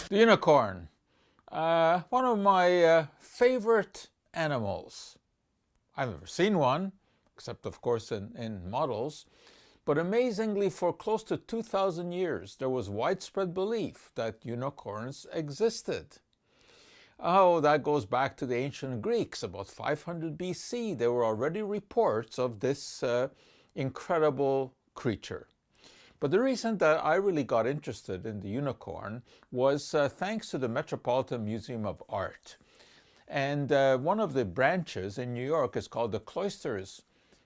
The unicorn, one of my favorite animals. I've never seen one, except of course in models, but amazingly for close to 2,000 years there was widespread belief that unicorns existed. Oh, that goes back to the ancient Greeks. About 500 BC, there were already reports of this incredible creature. But the reason that I really got interested in the unicorn was thanks to the Metropolitan Museum of Art. And one of the branches in New York is called the Cloisters,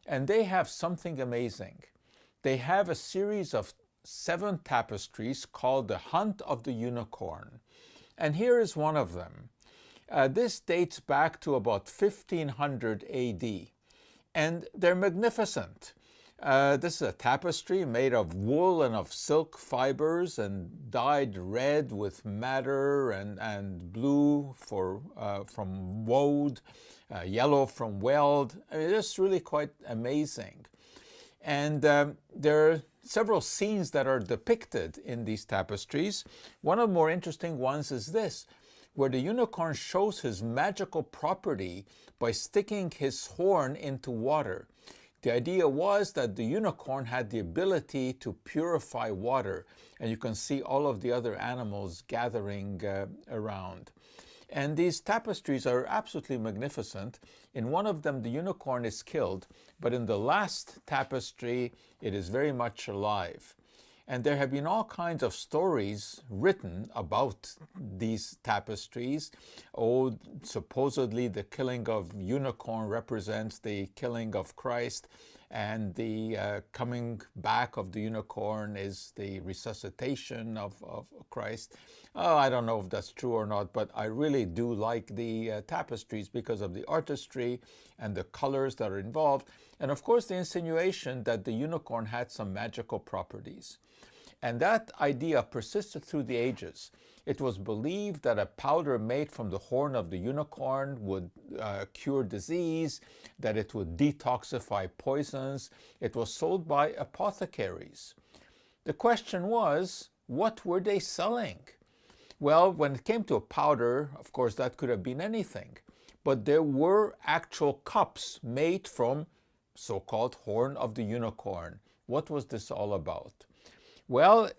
and they have something amazing. They have a series of 7 tapestries called The Hunt of the Unicorn. And here is one of them. This dates back to about 1500 AD, and they're magnificent. This is a tapestry made of wool and of silk fibers and dyed red with madder and blue from woad, yellow from weld. I mean, it's really quite amazing. And there are several scenes that are depicted in these tapestries. One of the more interesting ones is this, where the unicorn shows his magical property by sticking his horn into water. The idea was that the unicorn had the ability to purify water, and you can see all of the other animals gathering around. And these tapestries are absolutely magnificent. In one of them, the unicorn is killed, but in the last tapestry, it is very much alive. And there have been all kinds of stories written about these tapestries. Oh, supposedly the killing of unicorn represents the killing of Christ, and the coming back of the unicorn is the resuscitation of Christ. Oh, I don't know if that's true or not, but I really do like the tapestries because of the artistry and the colors that are involved. And of course, the insinuation that the unicorn had some magical properties. And that idea persisted through the ages. It was believed that a powder made from the horn of the unicorn would cure disease, that it would detoxify poisons. It was sold by apothecaries. The question was, what were they selling? Well, when it came to a powder, of course, that could have been anything. But there were actual cups made from so-called horn of the unicorn. What was this all about? Well,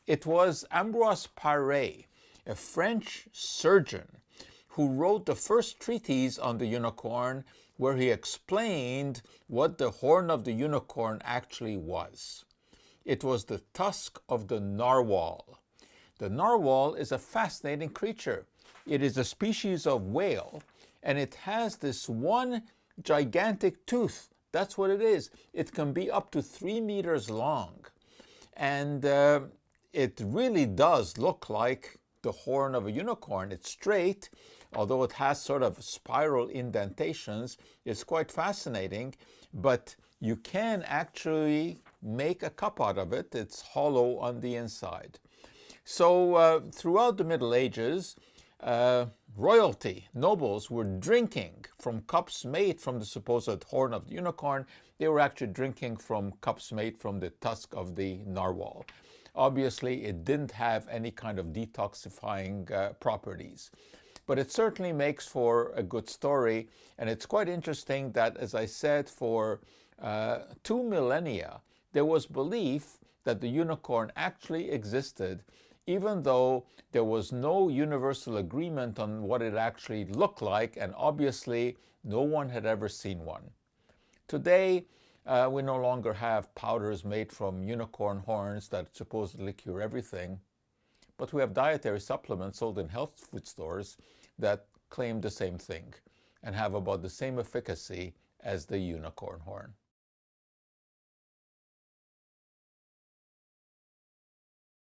it was Ambroise Paré, a French surgeon, who wrote the first treatise on the unicorn, where he explained what the horn of the unicorn actually was. It was the tusk of the narwhal. The narwhal is a fascinating creature. It is a species of whale, and it has this one gigantic tooth. That's what it is. It can be up to 3 meters long. And it really does look like the horn of a unicorn. It's straight, although it has sort of spiral indentations. It's quite fascinating, but you can actually make a cup out of it. It's hollow on the inside. So throughout the Middle Ages, royalty, nobles were drinking from cups made from the supposed horn of the unicorn. They were actually drinking from cups made from the tusk of the narwhal. Obviously, it didn't have any kind of detoxifying properties. But it certainly makes for a good story. And it's quite interesting that, as I said, for 2 millennia, there was belief that the unicorn actually existed, even though there was no universal agreement on what it actually looked like, and obviously no one had ever seen one. Today, we no longer have powders made from unicorn horns that supposedly cure everything, but we have dietary supplements sold in health food stores that claim the same thing and have about the same efficacy as the unicorn horn.